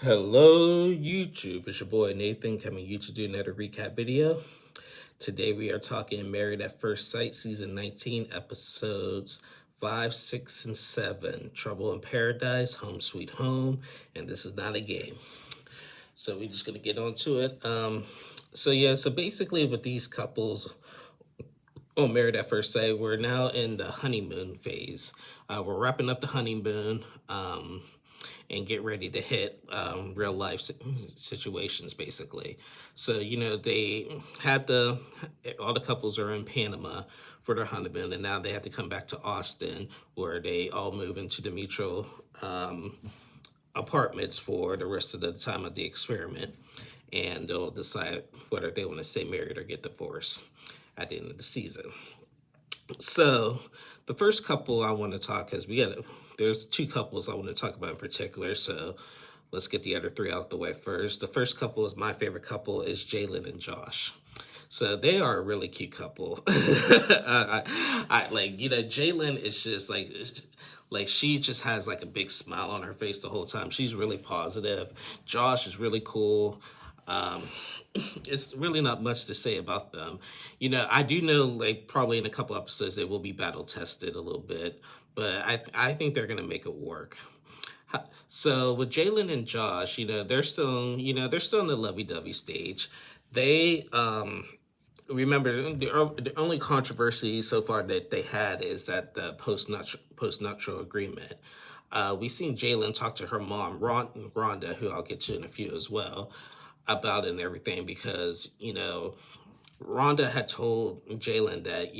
Hello, YouTube. It's your boy Nathan coming you to do another recap video. Today we are talking Married at First Sight, Season 19, Episodes 5, 6, and 7. Trouble in Paradise, Home Sweet Home, and This Is Not a Game. So we're just going to get on to it. So basically with these couples on Married at First Sight, we're now in the honeymoon phase. We're wrapping up the honeymoon. And get ready to hit real life situations, basically. So, they had all the couples are in Panama for their honeymoon, and now they have to come back to Austin, where they all move into the mutual apartments for the rest of the time of the experiment. And they'll decide whether they want to stay married or get divorced at the end of the season. So the first couple I want to talk, because there's two couples I want to talk about in particular. So let's get the other three out the way first. The first couple is my favorite couple, is Jalen and Josh. So they are a really cute couple. Jalen is just like she just has like a big smile on her face the whole time. She's really positive. Josh is really cool. Um, it's really not much to say about them. I do know, like, probably in a couple episodes they will be battle tested a little bit, but I think they're gonna make it work. So with Jalen and Josh, they're still in the lovey-dovey stage. They remember the only controversy so far that they had is that the post-nuptial agreement. We've seen Jalen talk to her mom, Rhonda, who I'll get to in a few as well, about it and everything, because Rhonda had told Jalen that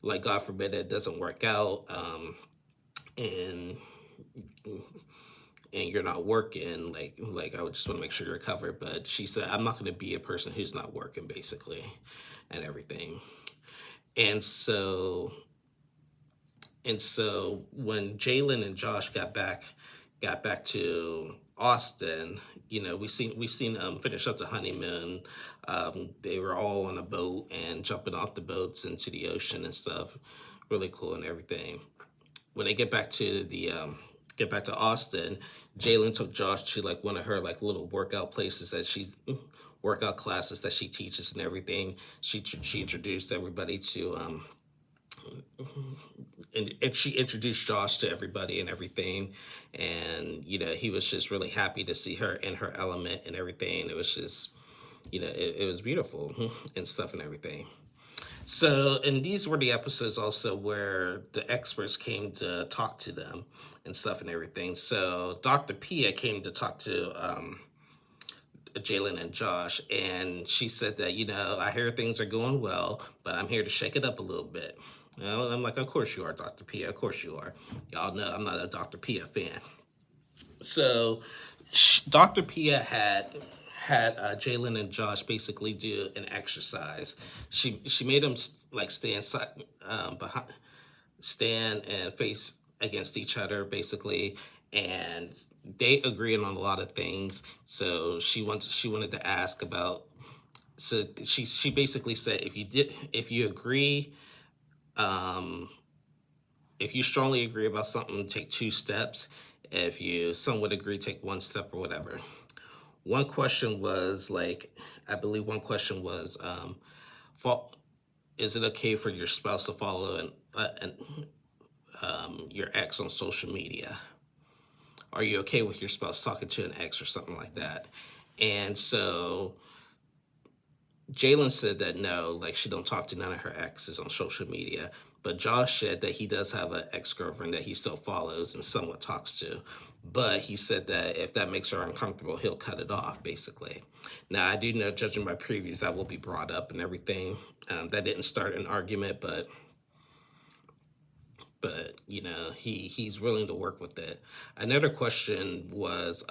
like, God forbid it doesn't work out, and you're not working, like I would just want to make sure you're covered. But she said, I'm not going to be a person who's not working, basically, and everything. And so when Jalen and Josh got back to Austin, we seen finish up the honeymoon. They were all on a boat and jumping off the boats into the ocean and stuff. Really cool and everything. When they get back to Austin, Jalen took Josh to like one of her like little workout classes that she teaches and everything. She introduced everybody to and she introduced Josh to everybody and everything. And he was just really happy to see her in her element and everything. It was just, it was beautiful and stuff and everything. So, and these were the episodes also where the experts came to talk to them and stuff and everything. So Dr. Pia came to talk to Jalen and Josh, and she said that, I hear things are going well, but I'm here to shake it up a little bit. I'm like, of course you are, Dr. Pia. Of course you are. Y'all know I'm not a Dr. Pia fan. So Dr. Pia had Jalen and Josh basically do an exercise. She made them like stand and face against each other, basically, and they agreed on a lot of things. So she wanted to ask about. So she basically said, if you agree, if you strongly agree about something, take 2 steps. If you somewhat agree, take 1 step or whatever. One question was like, I believe one question was, is it okay for your spouse to follow your ex on social media? Are you okay with your spouse talking to an ex or something like that? And so Jalen said that no, like, she don't talk to none of her exes on social media. But Josh said that he does have an ex-girlfriend that he still follows and somewhat talks to. But he said that if that makes her uncomfortable, he'll cut it off, basically. Now, I do know, judging by previews, that will be brought up and everything. That didn't start an argument, but he's willing to work with it. Another question was,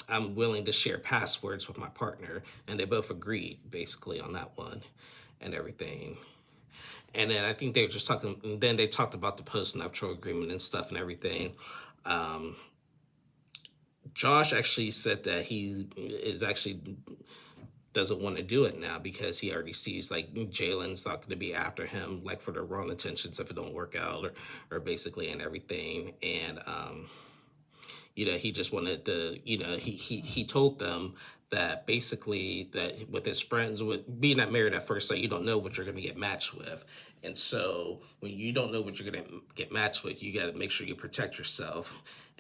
I'm willing to share passwords with my partner, and they both agreed basically on that one and everything. And then I think they were just talking, and then they talked about the post-nuptial agreement and stuff and everything. Josh actually said that he is actually doesn't want to do it now because he already sees like Jalen's not going to be after him, like, for the wrong intentions if it don't work out, or basically and everything. And he just wanted to, he told them that basically that with his friends, with being not married at first sight, you don't know what you're going to get matched with. And so when you don't know what you're going to get matched with, you got to make sure you protect yourself.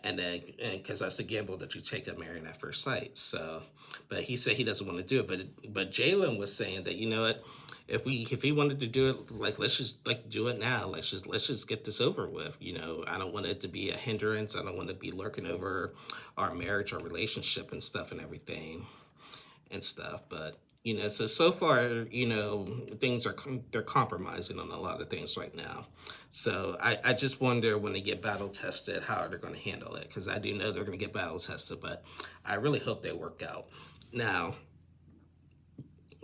And then, because that's the gamble that you take at marrying at first sight. So, but he said he doesn't want to do it. But Jalen was saying that, you know what, if he wanted to do it, like, let's just like do it now. Let's just get this over with. I don't want it to be a hindrance. I don't want to be lurking over our marriage, our relationship, and stuff and everything and stuff. But so far, things they're compromising on a lot of things right now. So I just wonder when they get battle tested how they're going to handle it, because I do know they're going to get battle tested, but I really hope they work out. Now,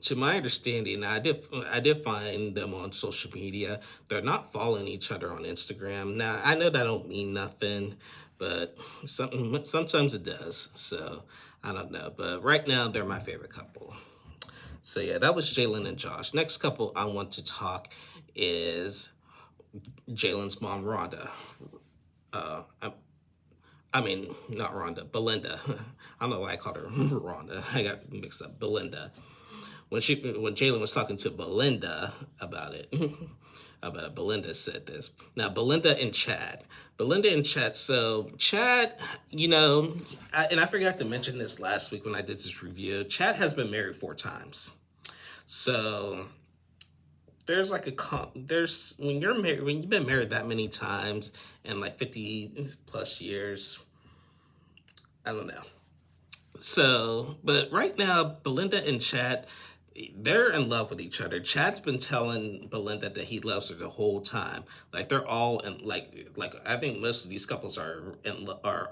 to my understanding, I did find them on social media. They're not following each other on Instagram. Now, I know that don't mean nothing, but sometimes it does. So I don't know. But right now, they're my favorite couple. So yeah, that was Jalen and Josh. Next couple I want to talk is Jalen's mom, Rhonda. I mean, not Rhonda, Belinda. I don't know why I called her Rhonda. I got mixed up. Belinda. When Jalen was talking to Belinda about it, Belinda said this. Now, Belinda and Chad. So Chad, and I forgot to mention this last week when I did this review. Chad has been married 4 times. So there's like there's when you've been married that many times and like 50 plus years, I don't know. So, but right now, Belinda and Chad, they're in love with each other. Chad's been telling Belinda that he loves her the whole time. Like they're all in like I think most of these couples are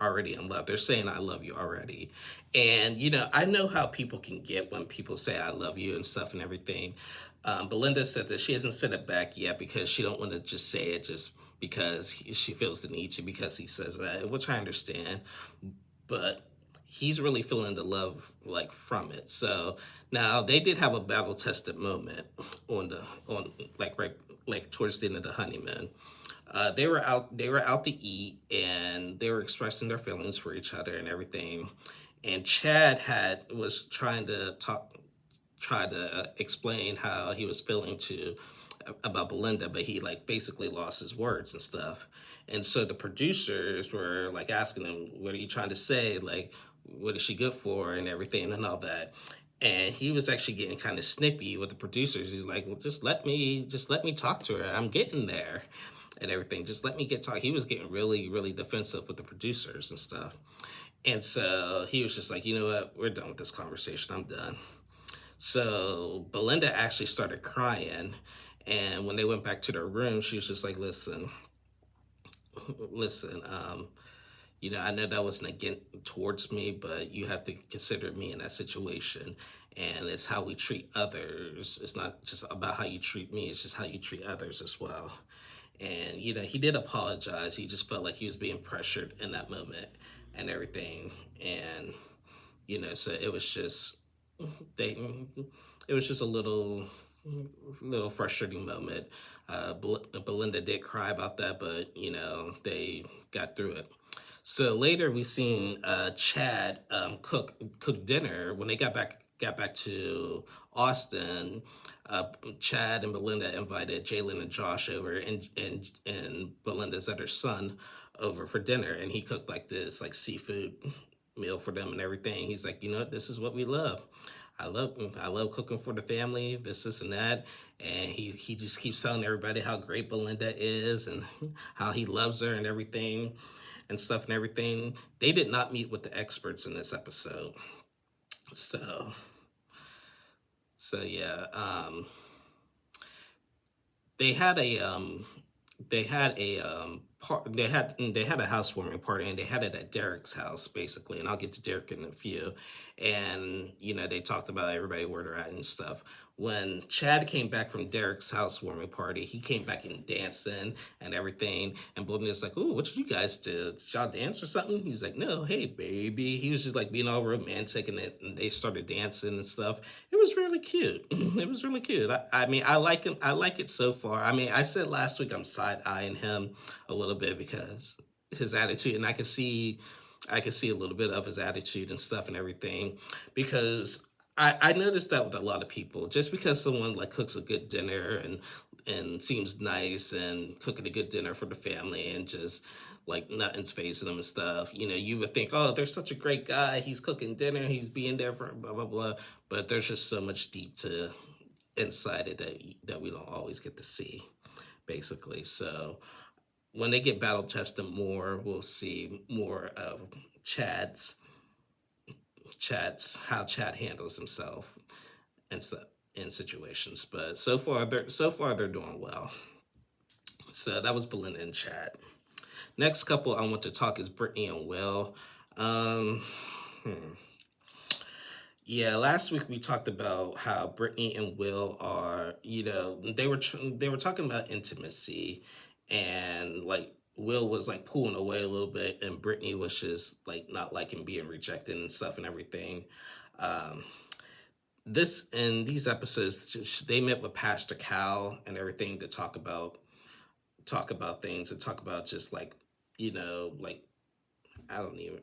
already in love. They're saying I love you already. And I know how people can get when people say I love you and stuff and everything. Belinda said that she hasn't said it back yet because she don't want to just say it just because she feels the need to, because he says that, which I understand. But he's really feeling the love like from it. So now they did have a battle tested moment on like towards the end of the honeymoon. They were out to eat and they were expressing their feelings for each other and everything. And Chad was trying to explain how he was feeling about Belinda, but he like basically lost his words and stuff. And so the producers were like asking him, what are you trying to say? Like, what is she good for and everything and all that. And he was actually getting kind of snippy with the producers. He's like, well, just let me talk to her. I'm getting there and everything. Just let me talk. He was getting really, really defensive with the producers and stuff. And so he was just like, you know what? We're done with this conversation. I'm done. So Belinda actually started crying. And when they went back to their room, she was just like, listen, I know that wasn't again towards me, but you have to consider me in that situation. And it's how we treat others. It's not just about how you treat me, it's just how you treat others as well. And, he did apologize. He just felt like he was being pressured in that moment and everything. And, so it was just, it was just a little frustrating moment. Belinda did cry about that, but, they got through it. So later we seen Chad cook dinner when they got back to Austin. Chad and Belinda invited Jalen and Josh over, and Belinda's other son over for dinner, and he cooked like this like seafood meal for them and everything. He's like, this is what we love. I love cooking for the family, this and that. And he just keeps telling everybody how great Belinda is and how he loves her and everything and stuff and everything. They did not meet with the experts in this episode. So yeah, they had a housewarming party, and they had it at Derek's house basically, and I'll get to Derek in a few. And they talked about everybody where they're at and stuff. When Chad came back from Derek's housewarming party, he came back and dancing and everything. And Belinda's like, "Ooh, what did you guys do? Did y'all dance or something?" He's like, "No, hey baby." He was just like being all romantic, and they started dancing and stuff. It was really cute. It was really cute. I mean, I like him. I like it so far. I mean, I said last week I'm side-eyeing him a little bit because his attitude, and I could see I can see a little bit of his attitude and stuff and everything, because I noticed that with a lot of people. Just because someone like cooks a good dinner and seems nice and cooking a good dinner for the family and just like nothing's facing them and stuff, you would think, oh, there's such a great guy. He's cooking dinner. He's being there for blah blah blah. But there's just so much deep to inside it that we don't always get to see, basically. So when they get battle tested more, we'll see more of Chad's Chad's how Chad handles himself and stuff in situations. But so far they're doing well. So that was Belinda and Chad. Next couple I want to talk is Brittany and Will. Um, hmm. Yeah, last week we talked about how Brittany and Will are, they were talking about intimacy, and like Will was like pulling away a little bit, and Brittany was just like not liking being rejected and stuff and everything. Um, this in these episodes, they met with Pastor Cal and everything to talk about things and talk about just like like I don't even,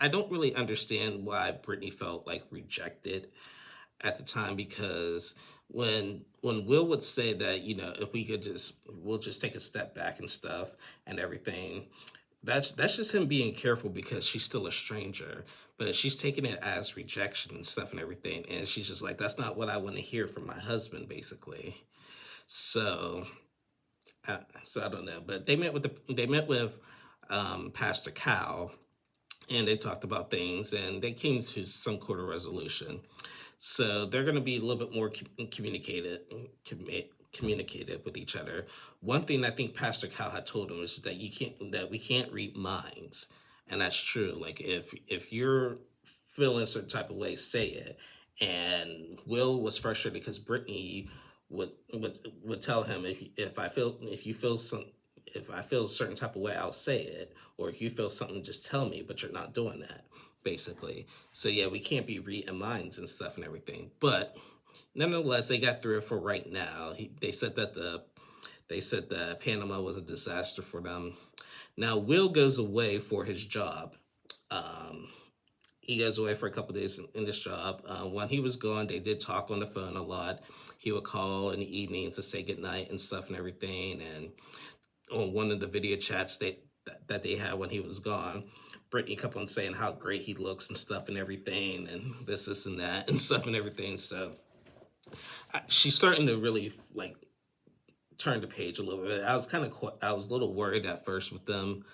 I don't really understand why Brittany felt like rejected at the time, because when Will would say that, if we'll just take a step back and stuff and everything, that's just him being careful because she's still a stranger, but she's taking it as rejection and stuff and everything, and she's just like, that's not what I want to hear from my husband, basically. So so I don't know, but they met with Pastor Cal, and they talked about things, and they came to some sort of resolution. So they're going to be a little bit more communicative with each other. One thing I think Pastor Cal had told him is that we can't read minds, and that's true. Like if you're feeling a certain type of way, say it. And Will was frustrated because Brittany would tell him, if I feel a certain type of way, I'll say it. Or if you feel something, just tell me, but you're not doing that, basically. So yeah, we can't be reading minds and stuff and everything. But nonetheless, they got through it for right now. They said that Panama was a disaster for them. Now Will goes away for his job. Um, he goes away for a couple days in this job. When he was gone, they did talk on the phone a lot. He would call in the evenings to say goodnight and stuff and everything. And on one of the video chats that they had when he was gone, Brittany kept on saying how great he looks and stuff and everything, and this and that and stuff and everything. So she's starting to really like turn the page a little bit. I was a little worried at first with them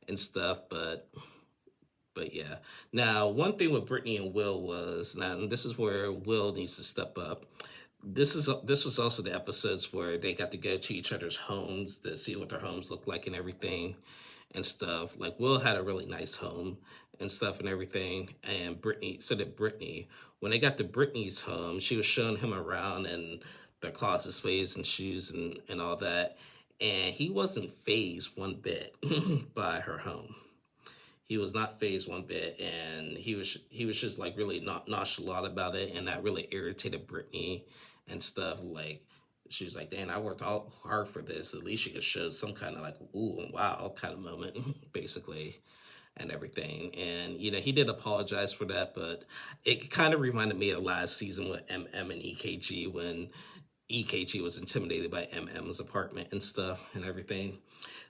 and stuff, but yeah. Now, one thing with Brittany and Will was, now and this is where Will needs to step up. This was also the episodes where they got to go to each other's homes to see what their homes look like and everything and stuff. Like Will had a really nice home and stuff and everything, and Brittany. When they got to Brittany's home, she was showing him around and their closet space and shoes and all that, and he wasn't phased one bit by her home. He was not phased one bit, and he was just like really not nonchalant about it, and that really irritated Brittany and stuff. Like she was like, "Dan, I worked all hard for this. At least you could show some kind of like ooh and wow kind of moment, basically, and everything." And he did apologize for that, but it kind of reminded me of last season with MM and EKG when EKG was intimidated by MM's apartment and stuff and everything.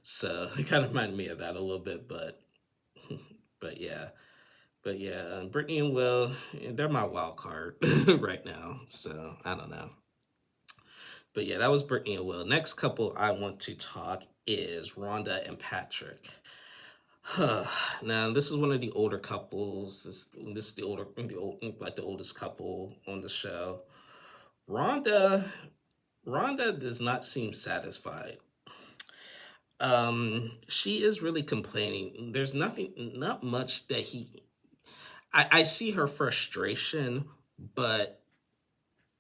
So it kind of reminded me of that a little bit, but yeah. But yeah, Brittany and Will, they're my wild card right now. So I don't know. But yeah, that was Brittany and Will. Next couple I want to talk is Rhonda and Patrick. Now this is one of the older couples. This is the oldest couple on the show. Rhonda Rhonda does not seem satisfied. She is really complaining. There's not much that I see her frustration, but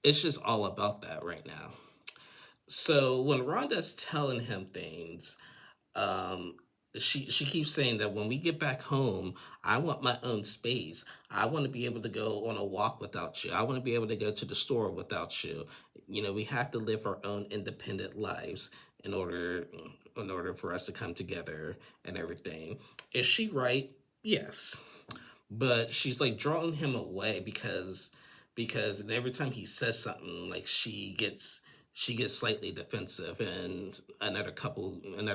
it's just all about that right now. So when Rhonda's telling him things, um, she keeps saying that when we get back home, I want my own space. I want to be able to go on a walk without you. I want to be able to go to the store without you. We have to live our own independent lives in order for us to come together and everything. Is she right? Yes, but she's like drawing him away because every time he says something, like she gets slightly defensive, and another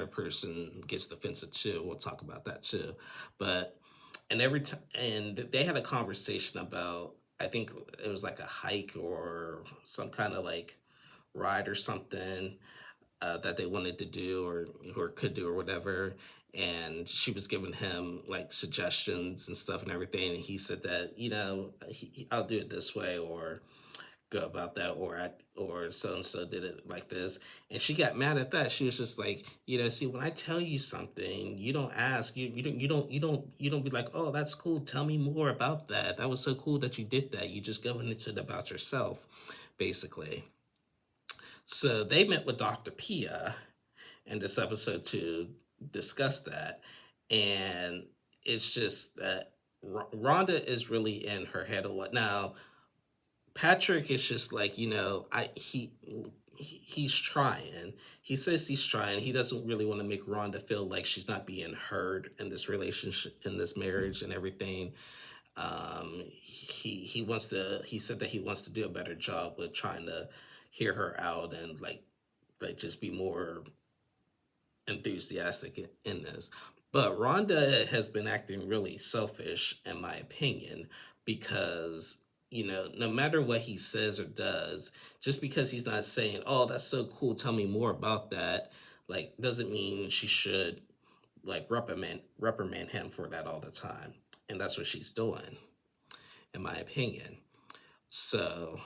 person gets defensive too. We'll talk about that too. But and every time, and they had a conversation about, I think it was like a hike or some kind of like ride or something, that they wanted to do or could do or whatever. And she was giving him like suggestions and stuff and everything. And he said that, I'll do it this way, or go about that, or so and so did it like this. And she got mad at that. She was just like, see, when I tell you something, you don't ask, you don't be like, oh, that's cool, tell me more about that. That was so cool that you did that. You just go into it about yourself, basically. So they met with Dr. Pia in this episode to discuss that. And it's just that Rhonda is really in her head a lot. Now, Patrick is just like, he's trying. He says he's trying. He doesn't really want to make Rhonda feel like she's not being heard in this relationship, in this marriage and everything. He wants to. He said that he wants to do a better job with trying to hear her out and like just be more enthusiastic in this. But Rhonda has been acting really selfish, in my opinion, because no matter what he says or does, just because he's not saying, "Oh, that's so cool, tell me more about that," like doesn't mean she should like reprimand him for that all the time. And that's what she's doing, in my opinion. So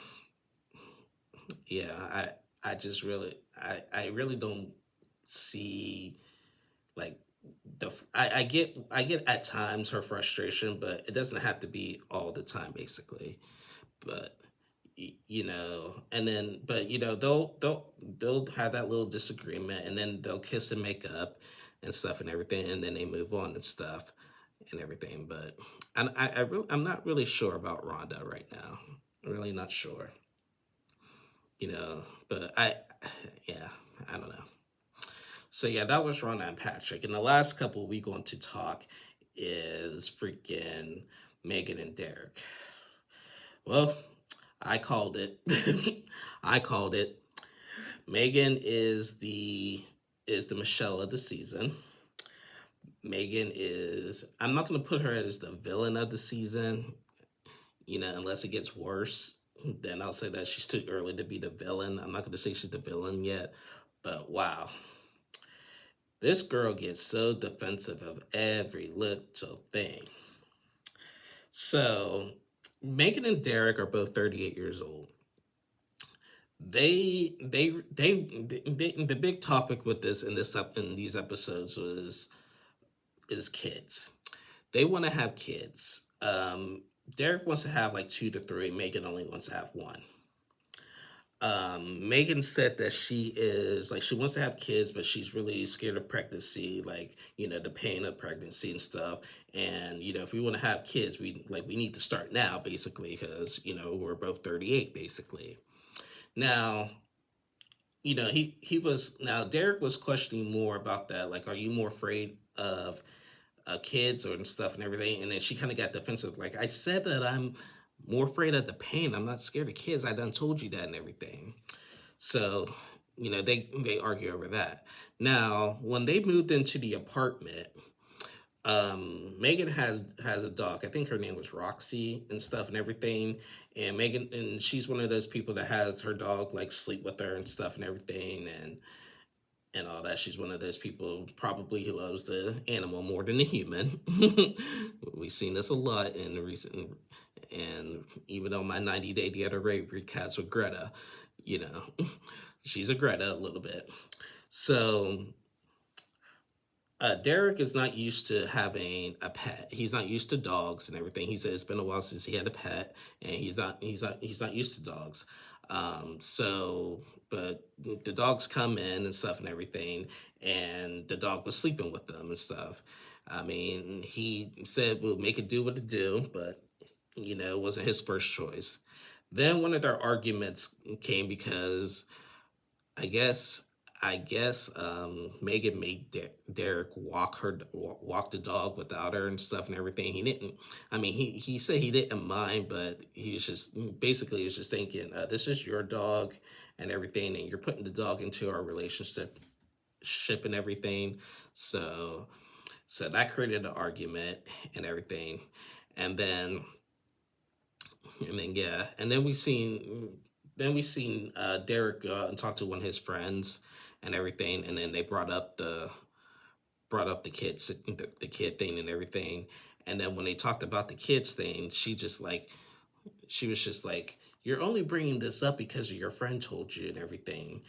yeah, I just really I really don't see like I get at times her frustration, but it doesn't have to be all the time, basically. But and then but they'll have that little disagreement, and then they'll kiss and make up and stuff and everything, and then they move on and stuff and everything. But I'm not really sure about Rhonda right now. I'm really not sure. But yeah, I don't know. So yeah, that was Rhonda and Patrick. And the last couple we going to talk is freaking Megan and Derek. Well, I called it. I called it. Megan is the Michelle of the season. Megan is, I'm not going to put her as the villain of the season, unless it gets worse. Then I'll say that she's too early to be the villain. I'm not going to say she's the villain yet, but wow. This girl gets so defensive of every little thing. So, Megan and Derek are both 38 years old. The big topic with this in these episodes is kids. They want to have kids. Derek wants to have like 2 to 3. Megan only wants to have 1. Megan said that she wants to have kids, but she's really scared of pregnancy, like, the pain of pregnancy and stuff. And, if we want to have kids, we need to start now, basically, because, we're both 38, basically. Now, Derek was questioning more about that. Like, are you more afraid of kids or and stuff and everything? And then she kind of got defensive. Like, I said that I'm more afraid of the pain. I'm not scared of kids. I done told you that and everything. So, they argue over that. Now, when they moved into the apartment, Megan has a dog. I think her name was Roxy and stuff and everything. And Megan, and she's one of those people that has her dog like sleep with her and stuff and everything, and all that. She's one of those people probably who loves the animal more than the human. We've seen this a lot in the recent, and even on my 90-day getaway recaps with Greta, she's a Greta a little bit. So Derek is not used to having a pet. He's not used to dogs and everything. He said it's been a while since he had a pet, and he's not used to dogs. But the dogs come in and stuff and everything, and the dog was sleeping with them and stuff. I mean, he said we'll make it do what it do, but it wasn't his first choice. Then one of their arguments came because I guess I guess Megan made Derek walk the dog without her and stuff and everything. He didn't. I mean, he said he didn't mind, but he was just basically he was just thinking, this is your dog and everything, and you're putting the dog into our relationship ship and everything. So so that created an argument and everything, and then yeah, and then we seen Derek go out and talk to one of his friends and everything, and then they brought up the kids the kid thing and everything, and then when they talked about the kids thing, she was just like, you're only bringing this up because your friend told you and everything.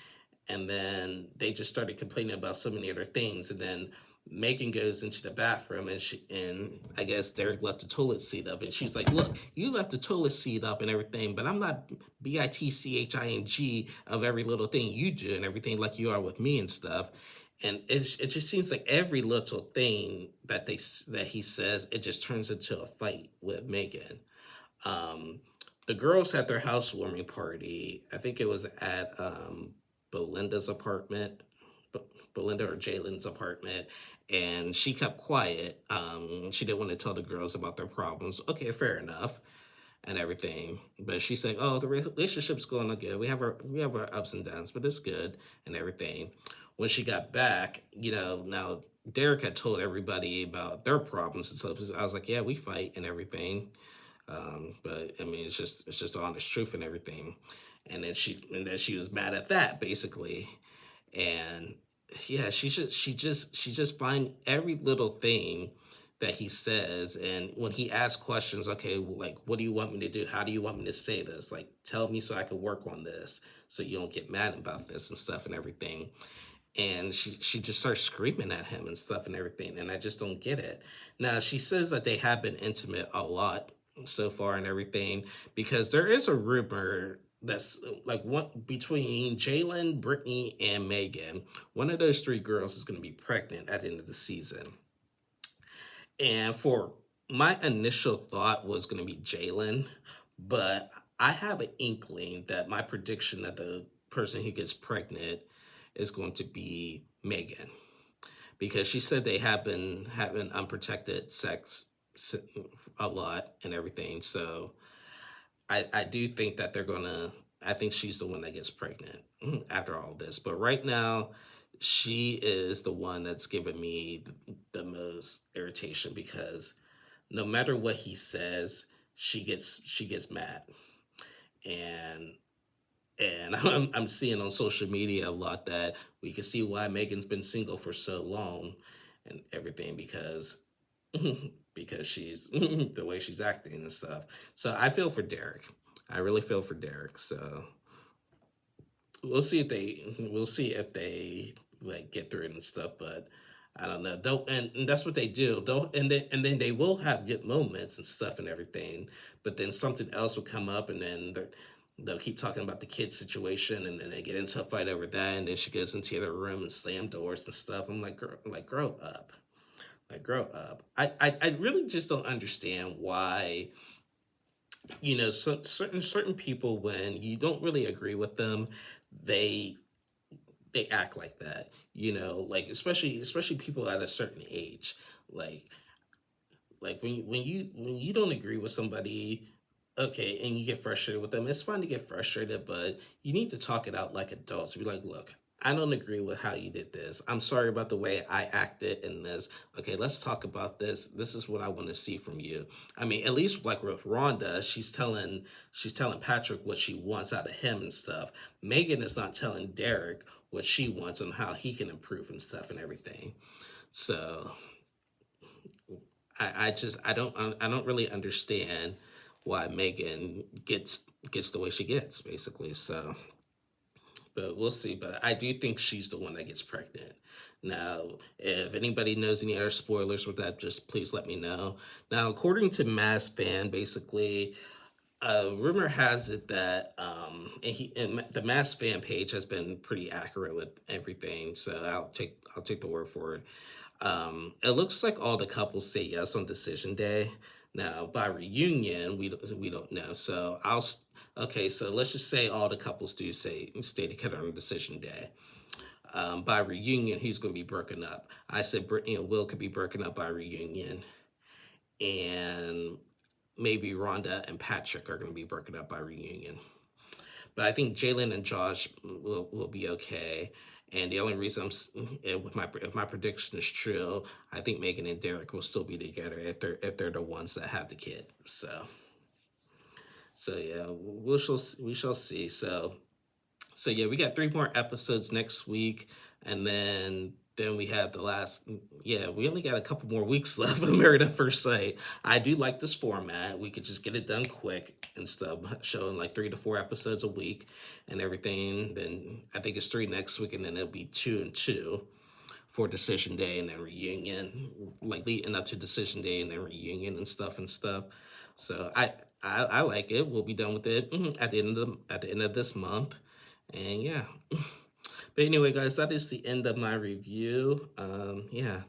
And then they just started complaining about so many other things. And then Megan goes into the bathroom and I guess Derek left the toilet seat up and she's like, look, you left the toilet seat up and everything, but I'm not bitching of every little thing you do and everything like you are with me and stuff. And it just seems like every little thing that he says, it just turns into a fight with Megan. Um, the girls had their housewarming party. I think it was at Belinda's apartment, Belinda or Jalen's apartment, and she kept quiet. She didn't want to tell the girls about their problems. Okay, fair enough, and everything. But she's saying, "Oh, the relationship's going on good. We have our ups and downs, but it's good and everything." When she got back, now Derek had told everybody about their problems and stuff. I was like, "Yeah, we fight and everything." But I mean, it's just the honest truth and everything. And then she was mad at that basically, and yeah, she just find every little thing that he says, and when he asks questions, okay, well, like, what do you want me to do? How do you want me to say this? Like, tell me so I can work on this, so you don't get mad about this and stuff and everything. And she just starts screaming at him and stuff and everything, and I just don't get it. Now she says that they have been intimate a lot so far and everything, because there is a rumor that's like one between Jalen, Brittany, and Megan. One of those three girls is going to be pregnant at the end of the season. And for my initial thought was going to be Jalen, but I have an inkling that my prediction that the person who gets pregnant is going to be Megan, because she said they have been having unprotected sex a lot and everything. So I do think that they're gonna. I think she's the one that gets pregnant after all this. But right now, she is the one that's giving me the most irritation, because no matter what he says, she gets mad, and I'm seeing on social media a lot that we can see why Megan's been single for so long and everything, because because she's the way she's acting and stuff. So I feel for Derek. I really feel for Derek. So we'll see if they like get through it and stuff, but I don't know. They'll and that's what they do. Then they will have good moments and stuff and everything, but then something else will come up, and then they'll keep talking about the kid situation, and then they get into a fight over that, and then she goes into the room and slam doors and stuff. I'm like, grow up. Like, grow up. I really just don't understand why, certain people, when you don't really agree with them, they they act like that. Like, especially people at a certain age. Like when you don't agree with somebody, okay, and you get frustrated with them, it's fine to get frustrated, but you need to talk it out like adults. Be like, look, I don't agree with how you did this. I'm sorry about the way I acted in this. Okay, let's talk about this. This is what I want to see from you. I mean, at least like with Rhonda, she's telling Patrick what she wants out of him and stuff. Megan is not telling Derek what she wants and how he can improve and stuff and everything. So I don't really understand why Megan gets the way she gets, basically. So, but we'll see. But I do think she's the one that gets pregnant. Now, if anybody knows any other spoilers with that, just please let me know. Now, according to Mass Fan, basically, rumor has it that and the Mass Fan page has been pretty accurate with everything, so I'll take the word for it. It looks like all the couples say yes on decision day. Now, by reunion, we don't know. So okay. So let's just say all the couples do stay together on decision day. by reunion, he's going to be broken up. I said, Will could be broken up by reunion, and maybe Rhonda and Patrick are going to be broken up by reunion. But I think Jalen and Josh will be okay. And the only reason if my prediction is true, I think Megan and Derek will still be together if they're the ones that have the kid. So yeah, we shall see. So yeah, we got 3 more episodes next week, and then we have the last. Yeah, we only got a couple more weeks left of Married at First Sight. I do like this format. We could just get it done quick and stuff, showing like 3 to 4 episodes a week and everything. Then I think it's 3 next week, and then it'll be 2 and 2 for Decision Day, and then reunion, like leading up to Decision Day, and then reunion and stuff. So I like it. We'll be done with it at the end of this month. And yeah, but anyway, guys, that is the end of my review. Yeah,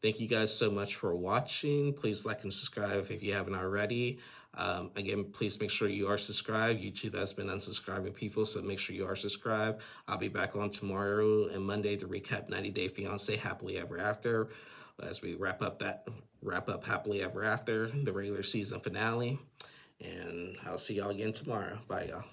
thank you guys so much for watching. Please like and subscribe if you haven't already. Again, please make sure you are subscribed. YouTube has been unsubscribing people, so make sure you are subscribed. I'll be back on tomorrow and Monday to recap 90 Day Fiancé Happily Ever After, as we wrap up Happily Ever After, the regular season finale. And I'll see y'all again tomorrow. Bye, y'all.